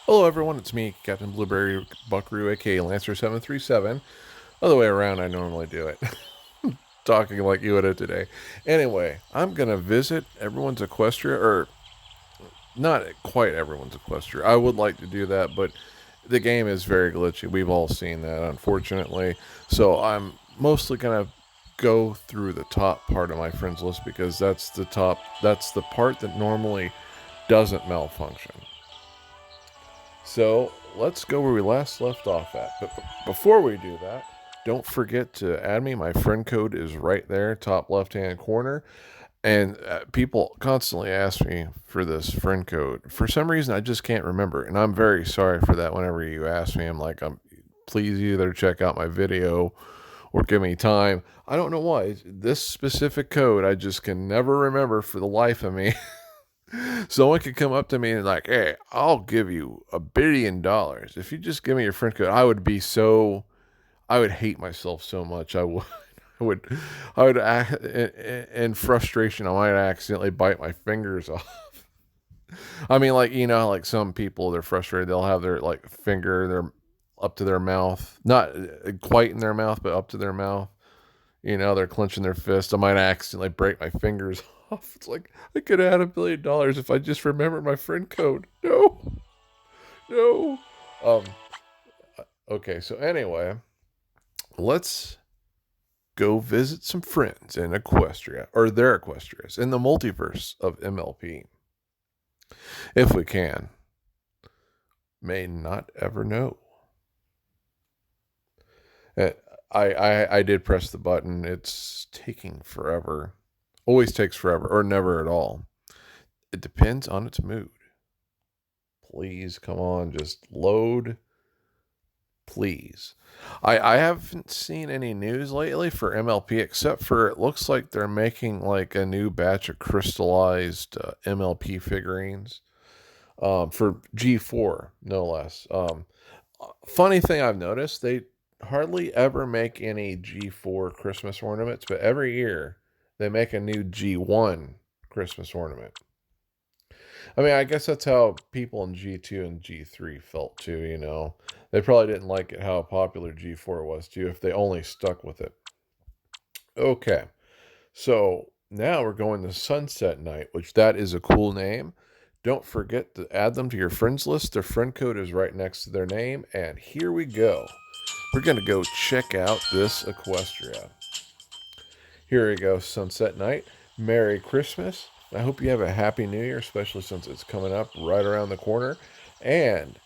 Hello, everyone. It's me, Captain Blueberry Buckaroo, aka Lancer737. Other way around, I normally do it. Talking like Yoda today. Anyway, I'm going to visit everyone's Equestria, or not quite everyone's Equestria. I would like to do that, but the game is very glitchy. We've all seen that, unfortunately. So I'm mostly going to go through the top part of my friends list because that's the part that normally doesn't malfunction. So let's go where we last left off at. But before we do that, don't forget to add me. My friend code is right there, top left hand corner. And people constantly ask me for this friend code. For some reason, I just can't remember. And I'm very sorry for that whenever you ask me. Please either check out my video or give me time. I don't know why. This specific code, I just can never remember for the life of me. Someone could come up to me and like, hey, I'll give you $1 billion if you just give me your friend code. I would hate myself so much. I would, I would, in frustration, I might accidentally bite my fingers off. I mean, like like some people, they're frustrated. They'll have their like finger, their up to their mouth, not quite in their mouth, but up to their mouth. They're clenching their fist. I might accidentally break my fingers off. It's like I could have had $1 billion if I just remembered my friend code. No, no. Um. Okay. So anyway, let's go visit some friends in Equestria or their Equestrias in the multiverse of MLP, if we can. May not ever know. Uh, I did press the button. It's taking forever. Always takes forever, or never at all. It depends on its mood. Please, come on, just load. Please. I haven't seen any news lately for MLP except for it looks like they're making like a new batch of crystallized MLP figurines for G4, no less. Funny thing I've noticed, they hardly ever make any G4 Christmas ornaments, but every year they make a new G1 Christmas ornament. I mean, I guess that's how people in G2 and G3 felt too. They probably didn't like it how popular G4 was too if they only stuck with it. Okay, so now we're going to Sunset Night, which that is a cool name. Don't forget to add them to your friends list. Their friend code is right next to their name. And here we go. We're going to go check out this Equestria. Here we go, Sunset Night. Merry Christmas. I hope you have a Happy New Year, especially since it's coming up right around the corner. And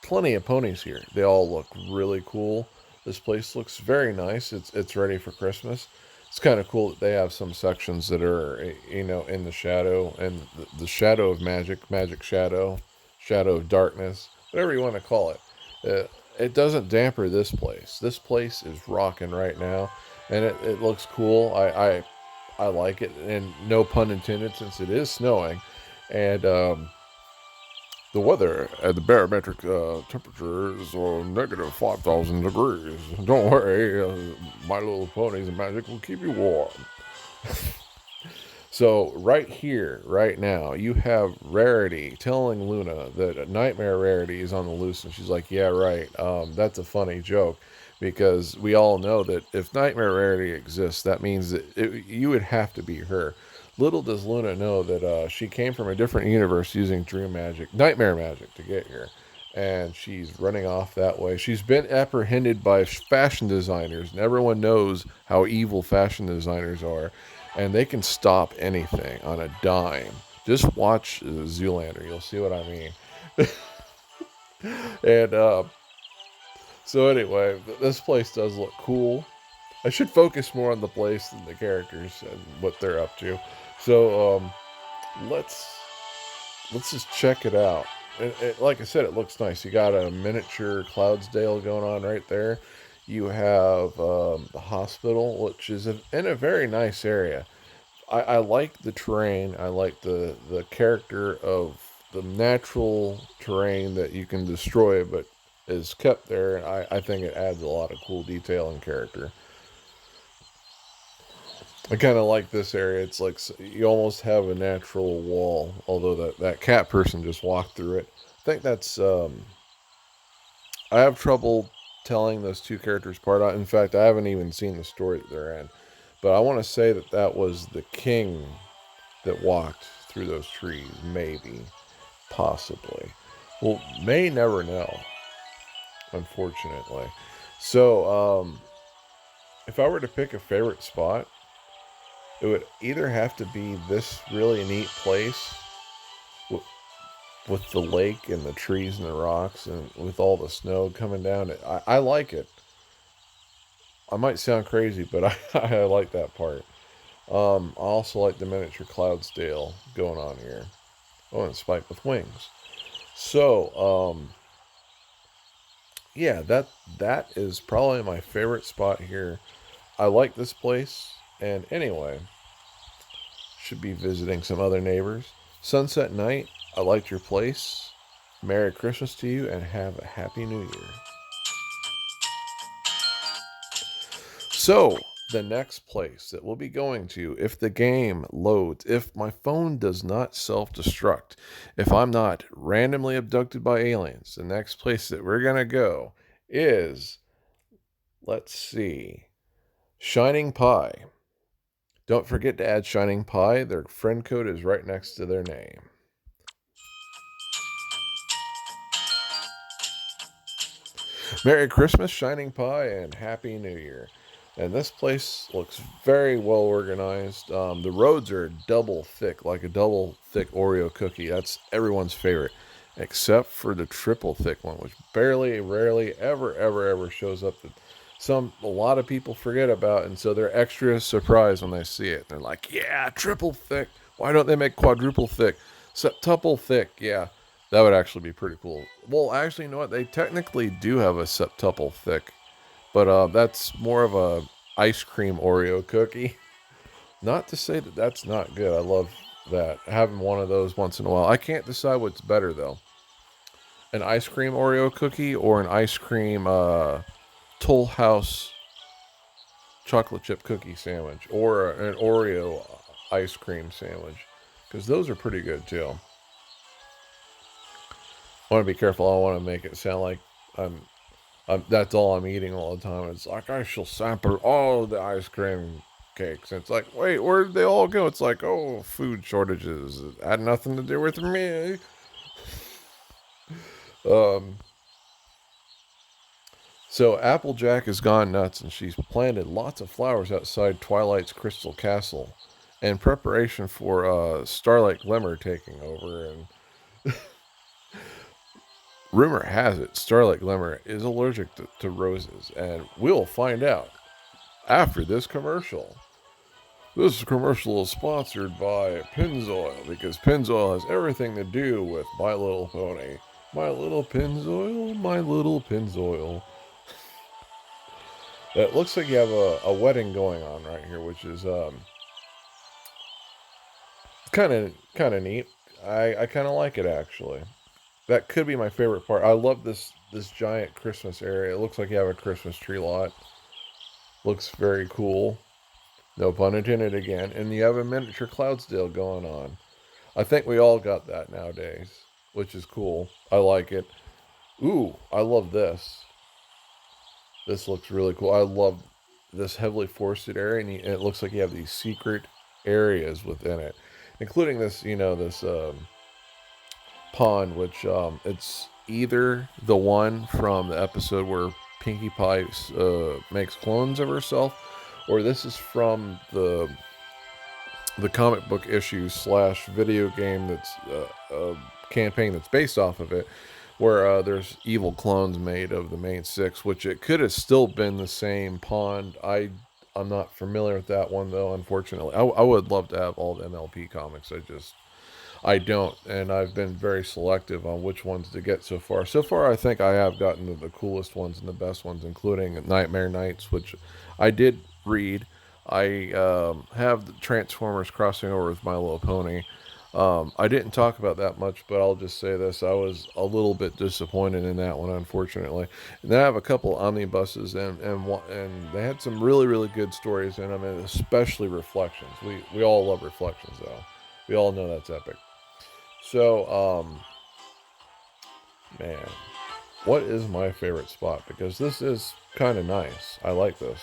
plenty of ponies here. They all look really cool. This place looks very nice. It's ready for Christmas. It's kind of cool that they have some sections that are in the shadow and the shadow of magic shadow, shadow of darkness, whatever you want to call it. It doesn't damper this place. This place is rocking right now, and it looks cool. I like it, and no pun intended since it is snowing, and the weather at the barometric temperature is negative 5,000 degrees. Don't worry, My Little Ponies and Magic will keep you warm. So, right here, right now, you have Rarity telling Luna that Nightmare Rarity is on the loose, and she's like, yeah, right. That's a funny joke because we all know that if Nightmare Rarity exists, that means that you would have to be her. Little does Luna know that she came from a different universe using dream magic, nightmare magic to get here. And she's running off that way. She's been apprehended by fashion designers, and everyone knows how evil fashion designers are. And they can stop anything on a dime. Just watch Zoolander. You'll see what I mean. And so, anyway, this place does look cool. I should focus more on the place than the characters and what they're up to. So, let's just check it out. Like I said, it looks nice. You got a miniature Cloudsdale going on right there. You have the hospital, which is in a very nice area. I like the terrain. I like the character of the natural terrain that you can destroy, but is kept there. I think it adds a lot of cool detail and character. I kind of like this area. It's like you almost have a natural wall, although that cat person just walked through it. think that's I have trouble telling those two characters apart. In fact, I haven't even seen the story that they're in, but I want to say that that was the king that walked through those trees. Maybe, possibly. Well, may never know. Unfortunately, so if I were to pick a favorite spot, it would either have to be this really neat place with the lake and the trees and the rocks and with all the snow coming down. I like it. I might sound crazy, but I like that part. I also like the miniature Cloudsdale going on here. Oh, and Spike with wings. So, yeah, that is probably my favorite spot here. I like this place, and anyway, should be visiting some other neighbors. Sunset Night, I liked your place. Merry Christmas to you, and have a Happy New Year. So, the next place that we'll be going to, if the game loads, if my phone does not self destruct, if I'm not randomly abducted by aliens, the next place that we're going to go is, let's see, Shining Pie. Don't forget to add Shining Pie. Their friend code is right next to their name. Merry Christmas, Shining Pie, and Happy New Year. And this place looks very well organized. The roads are double thick, like a double thick Oreo cookie. That's everyone's favorite, except for the triple thick one, which barely, rarely, ever shows up. That a lot of people forget about, and so they're extra surprised when they see it. They're like, "Yeah, triple thick. Why don't they make quadruple thick, septuple thick?" Yeah, that would actually be pretty cool. Well, actually, you know what? They technically do have a septuple thick, but that's more of a ice cream Oreo cookie. Not to say that that's not good. I love that. Having one of those once in a while. I can't decide what's better though. An ice cream Oreo cookie or an ice cream Toll House chocolate chip cookie sandwich or an Oreo ice cream sandwich. Because those are pretty good too. I want to be careful. I don't want to make it sound like that's all I'm eating all the time. It's like I shall sample all the ice cream cakes. And it's like, wait, where did they all go? It's like, oh, food shortages. It had nothing to do with me. Um, so Applejack has gone nuts, and she's planted lots of flowers outside Twilight's Crystal Castle, in preparation for Starlight Glimmer taking over. And rumor has it, Starlight Glimmer is allergic to roses, and we'll find out after this commercial. This commercial is sponsored by Pennzoil because Pennzoil has everything to do with My Little Pony. My Little Pennzoil, My Little Pennzoil. It looks like you have a wedding going on right here, which is kind of neat. I kind of like it actually. That could be my favorite part. I love this giant Christmas area. It looks like you have a Christmas tree lot. Looks very cool. No pun intended again. And you have a miniature Cloudsdale going on. I think we all got that nowadays, which is cool. I like it. Ooh, I love this. This looks really cool. I love this heavily forested area, and it looks like you have these secret areas within it, including this, this pond, which it's either the one from the episode where Pinkie Pie makes clones of herself, or this is from the comic book issue slash video game that's a campaign that's based off of it, where there's evil clones made of the main six, which it could have still been the same pond. I'm not familiar with that one though, unfortunately. I would love to have all the MLP comics. I don't, and I've been very selective on which ones to get so far. So far, I think I have gotten to the coolest ones and the best ones, including Nightmare Nights, which I did read. I have the Transformers crossing over with My Little Pony. I didn't talk about that much, but I'll just say this. I was a little bit disappointed in that one, unfortunately. And then I have a couple omnibuses, and they had some really, really good stories in them, and especially Reflections. We all love Reflections, though. We all know that's epic. So, Man, what is my favorite spot? Because this is kind of nice. I like this.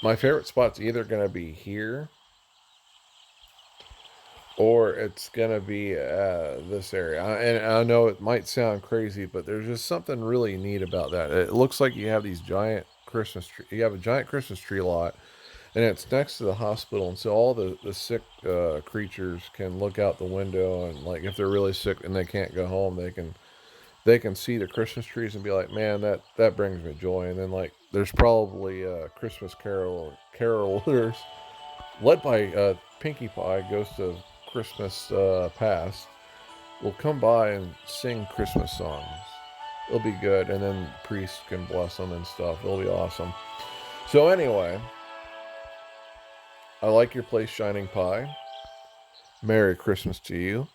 My favorite spot's either going to be here or it's going to be this area. And I know it might sound crazy, but there's just something really neat about that. It looks like you have these giant Christmas tree. You have a giant Christmas tree lot, and it's next to the hospital, and so all the sick creatures can look out the window, and like if they're really sick and they can't go home, they can see the Christmas trees and be like, man, that brings me joy. And then like there's probably Christmas carolers led by Pinkie Pie, Ghost of Christmas Past, will come by and sing Christmas songs. It'll be good, and then priests can bless them and stuff. It'll be awesome. So anyway, I like your place, Shining Pie. Merry Christmas to you,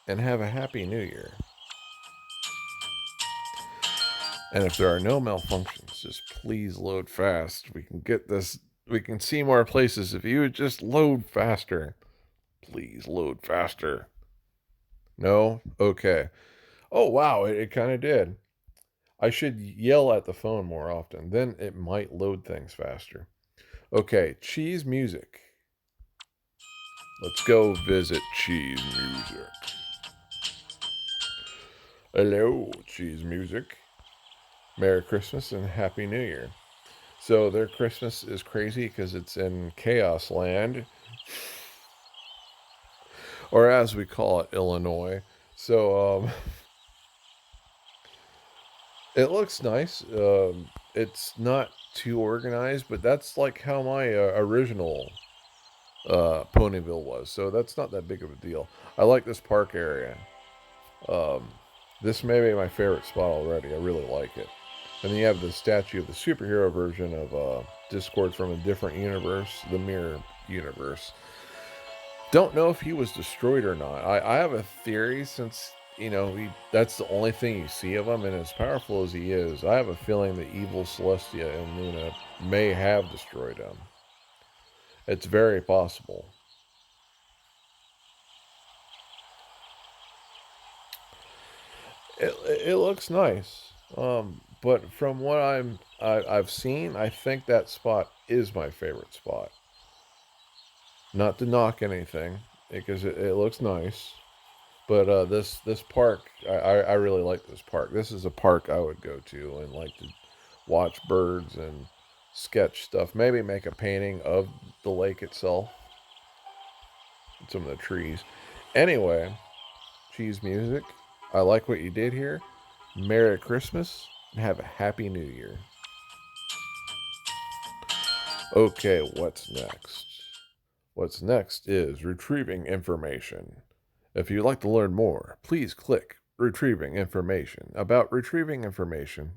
and have a Happy New Year. And if there are no malfunctions, just please load fast. We can get this. We can see more places. If you would just load faster. Please load faster. No? Okay. Oh, wow. It kind of did. I should yell at the phone more often. Then it might load things faster. Okay. Cheese music. Let's go visit Cheese Music. Hello, Cheese Music. Merry Christmas and Happy New Year. So their Christmas is crazy because it's in Chaos Land, or as we call it, Illinois. So it looks nice. It's not too organized, but that's like how my original Ponyville was. So that's not that big of a deal. I like this park area. Um, this may be my favorite spot already. I really like it. And then you have the statue of the superhero version of Discord from a different universe, the Mirror Universe. Don't know if he was destroyed or not. I have a theory since, that's the only thing you see of him, and as powerful as he is, I have a feeling the evil Celestia and Luna may have destroyed him. It's very possible. It looks nice. But from what I've seen, I think that spot is my favorite spot. Not to knock anything, because it looks nice. But this park, I really like this park. This is a park I would go to and like to watch birds and sketch stuff. Maybe make a painting of the lake itself, some of the trees. Anyway, Cheese Music, I like what you did here. Merry Christmas and have a Happy New Year. Okay, what's next? What's next is retrieving information. If you'd like to learn more, please click retrieving information. About retrieving information.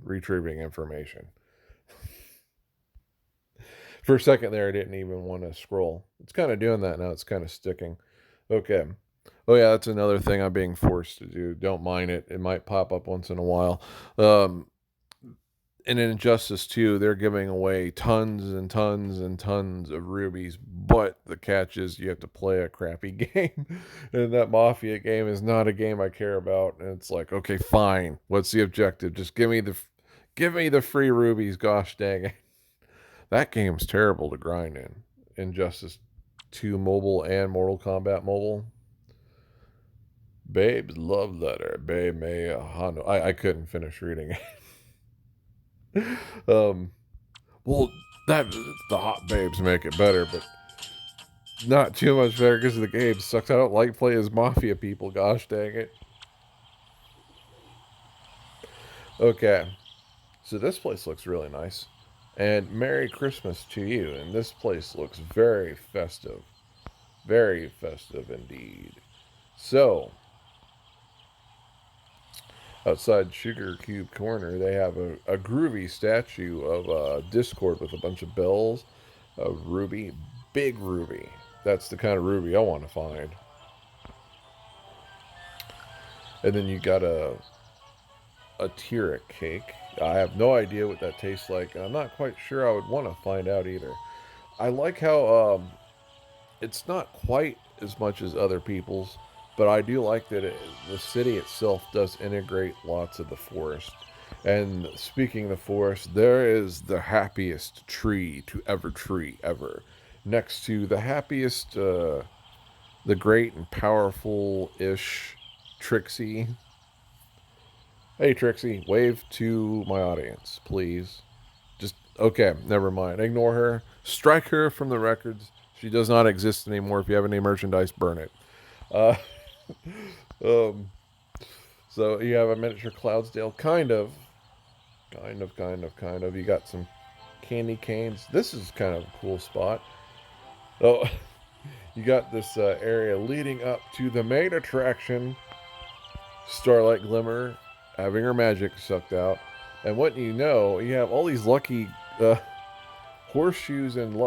For a second there, I didn't even want to scroll. It's kind of doing that now. It's kind of sticking. Okay. Oh, yeah, that's another thing I'm being forced to do. Don't mind it. It might pop up once in a while. In Injustice 2, they're giving away tons and tons and tons of rubies, but the catch is you have to play a crappy game, and that Mafia game is not a game I care about. And it's like, okay, fine. What's the objective? Just give me the free rubies. Gosh dang it, that game's terrible to grind in. Injustice 2 mobile and Mortal Kombat mobile. Babe's love letter. Babe may Hano. I couldn't finish reading it. Well, that the hot babes make it better, but not too much better because the game sucks. I don't like playing as Mafia people. Gosh dang it. Okay, so this place looks really nice, and Merry Christmas to you. And this place looks very festive indeed. So, outside Sugar Cube Corner, they have a groovy statue of Discord with a bunch of bells, a ruby, big ruby. That's the kind of ruby I want to find. And then you got a Tyrek cake. I have no idea what that tastes like, and I'm not quite sure I would want to find out either. I like how it's not quite as much as other people's, but I do like that the city itself does integrate lots of the forest. And speaking of the forest, there is the happiest tree ever, next to the happiest, the great and powerful ish Trixie. Hey Trixie, wave to my audience, please. Just okay, never mind. Ignore her. Strike her from the records. She does not exist anymore. If you have any merchandise, burn it. Uh, um, so you have a miniature Cloudsdale, kind of. You got some candy canes. This is kind of a cool spot. Oh, you got this area leading up to the main attraction, Starlight Glimmer, having her magic sucked out, and what you know, you have all these lucky horseshoes and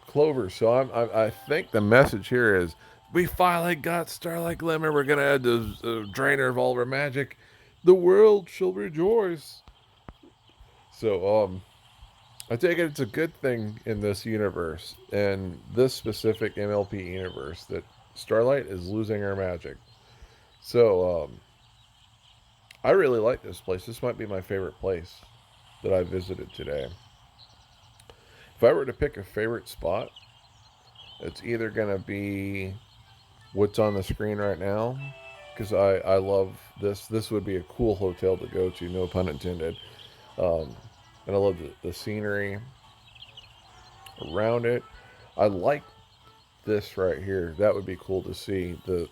clovers. So I think the message here is we finally got Starlight Glimmer. We're gonna add the drainer of all of our magic. The world shall rejoice. So I take it it's a good thing in this universe, and this specific MLP universe, that Starlight is losing her magic. So I really like this place. This might be my favorite place that I visited today. If I were to pick a favorite spot, it's either going to be what's on the screen right now, because I love this. This would be a cool hotel to go to, no pun intended. Um, and I love the scenery around it. I like this right here. That would be cool to see the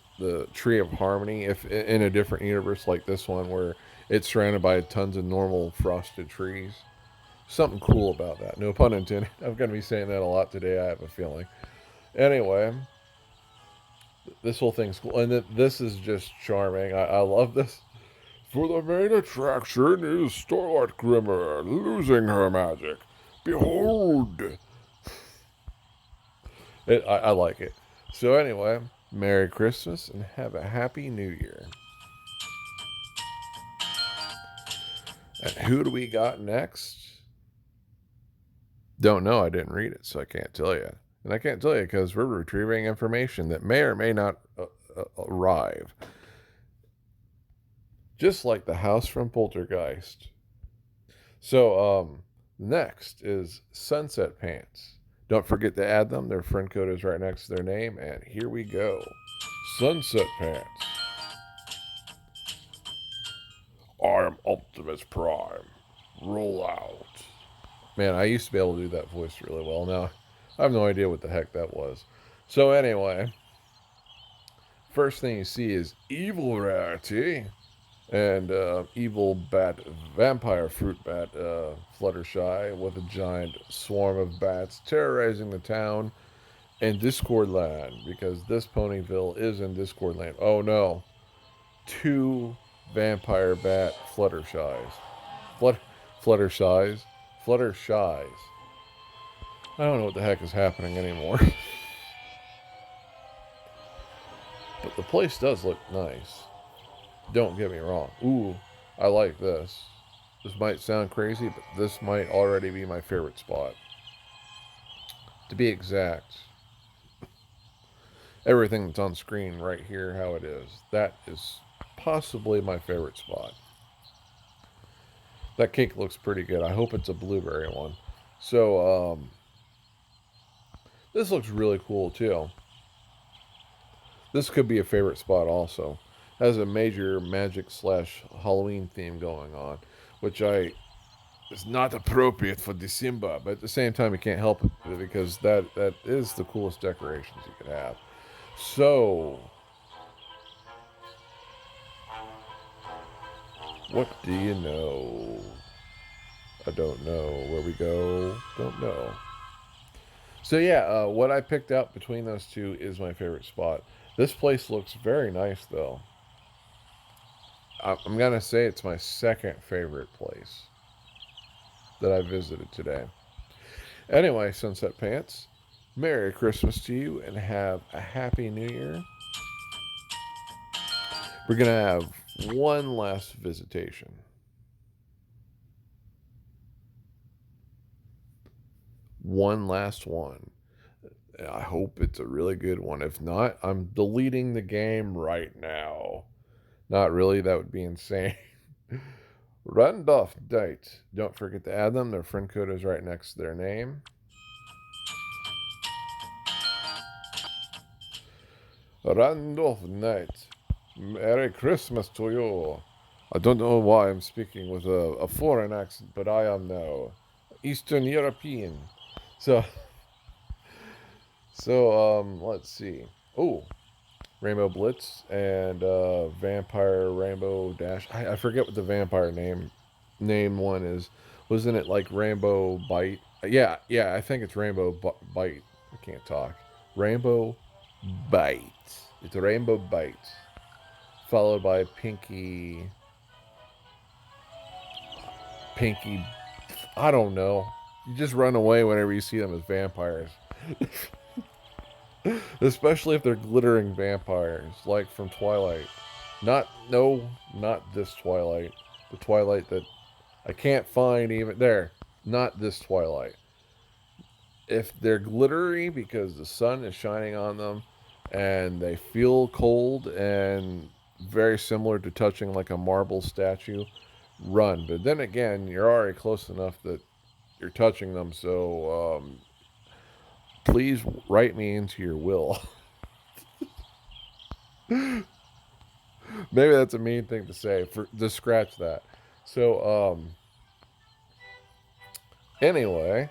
Tree of Harmony if in a different universe like this one where it's surrounded by tons of normal frosted trees. Something cool about that. No pun intended. I'm going to be saying that a lot today, I have a feeling. Anyway, this whole thing's cool. And this is just charming. I love this. For the main attraction is Starlight Glimmer losing her magic. Behold! I like it. So anyway, Merry Christmas and have a Happy New Year. And who do we got next? Don't know. I didn't read it, so I can't tell you. And I can't tell you because we're retrieving information that may or may not arrive. Just like the house from Poltergeist. So, next is Sunset Pants. Don't forget to add them. Their friend code is right next to their name. And here we go. Sunset Pants. I am Optimus Prime. Roll out. Man, I used to be able to do that voice really well. Now, I have no idea what the heck that was. So anyway, first thing you see is Evil Rarity and Evil Bat Vampire Fruit Bat Fluttershy with a giant swarm of bats terrorizing the town in Discord Land, because this Ponyville is in Discord Land. Oh no. 2 Vampire Bat Fluttershies. Fluttershies? Fluttershies. I don't know what the heck is happening anymore. But the place does look nice. Don't get me wrong. Ooh, I like this. This might sound crazy, but this might already be my favorite spot. To be exact, everything that's on screen right here, how it is, that is possibly my favorite spot. That cake looks pretty good. I hope it's a blueberry one. So, this looks really cool too. This could be a favorite spot also. Has a major magic / Halloween theme going on, which is not appropriate for December, but at the same time you can't help it because that is the coolest decorations you could have. So, what do you know? I don't know. Where we go? Don't know. So yeah, what I picked out between those two is my favorite spot. This place looks very nice though. I'm gonna say it's my second favorite place that I visited today. Anyway, Sunset Pants, Merry Christmas to you and have a Happy New Year. We're gonna have one last visitation. One last one. I hope it's a really good one. If not, I'm deleting the game right now. Not really, that would be insane. Randolph Dite. Don't forget to add them. Their friend code is right next to their name. Randolph Knight. Merry Christmas to you. I don't know why I'm speaking with a foreign accent, but I am now Eastern European. So, let's see. Oh, Rainbow Blitz and Vampire Rainbow Dash. I forget what the vampire name one is. Wasn't it like Rainbow Bite? Yeah, I think it's Rainbow Bite. I can't talk. Rainbow Bite. It's a Rainbow Bite, followed by Pinky. I don't know. You just run away whenever you see them as vampires. Especially if they're glittering vampires, like from Twilight. Not this Twilight. The Twilight that I can't find even there. Not this Twilight. If they're glittery because the sun is shining on them and they feel cold and very similar to touching like a marble statue, run. But then again, you're already close enough that you're touching them, so please write me into your will. Maybe that's a mean thing to say. Just scratch that. So, anyway,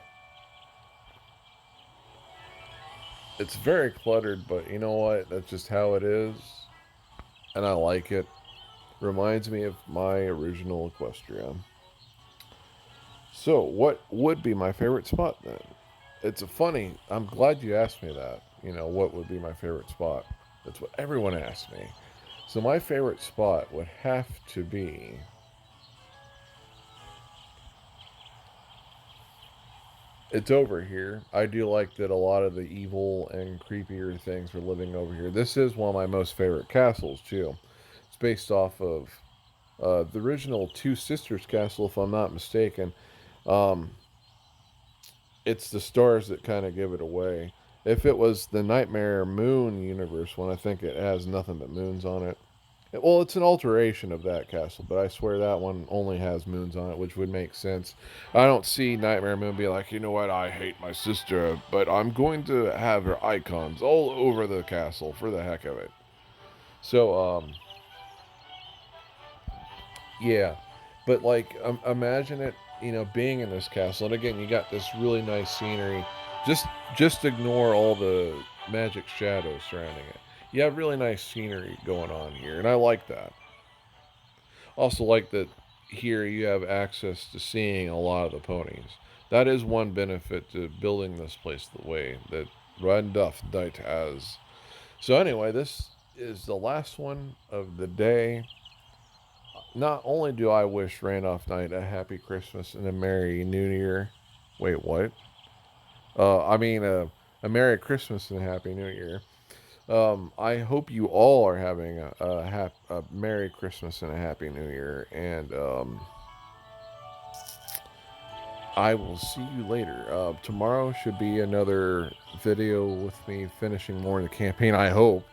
it's very cluttered, but you know what? That's just how it is, and I like it. Reminds me of my original Equestria. So, what would be my favorite spot then? It's a funny. I'm glad you asked me that. You know, what would be my favorite spot? That's what everyone asks me. So, my favorite spot would have to be. It's over here. I do like that a lot of the evil and creepier things are living over here. This is one of my most favorite castles, too. It's based off of the original Two Sisters castle, if I'm not mistaken. Um, it's the stars that kind of give it away. If it was the Nightmare Moon universe one, I think it has nothing but moons on it. Well, it's an alteration of that castle, but I swear that one only has moons on it, which would make sense. I don't see Nightmare Moon be like, you know what, I hate my sister, but I'm going to have her icons all over the castle for the heck of it. So, yeah, but like, imagine it, being in this castle, and again, you got this really nice scenery. Just, just ignore all the magic shadows surrounding it. You have really nice scenery going on here, and I like that. Also, like that here you have access to seeing a lot of the ponies. That is one benefit to building this place the way that Randolph Dite has. So anyway, this is the last one of the day. Not only do I wish Randolph Knight a happy Christmas and a Merry New Year. Wait, what? I mean, a Merry Christmas and a Happy New Year. I hope you all are having a Merry Christmas and a Happy New Year. And I will see you later. Tomorrow should be another video with me finishing more of the campaign, I hope.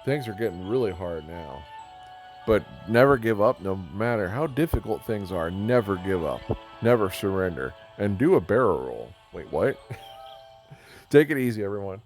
Things are getting really hard now. But never give up, no matter how difficult things are. Never give up. Never surrender. And do a barrel roll. Wait, what? Take it easy, everyone.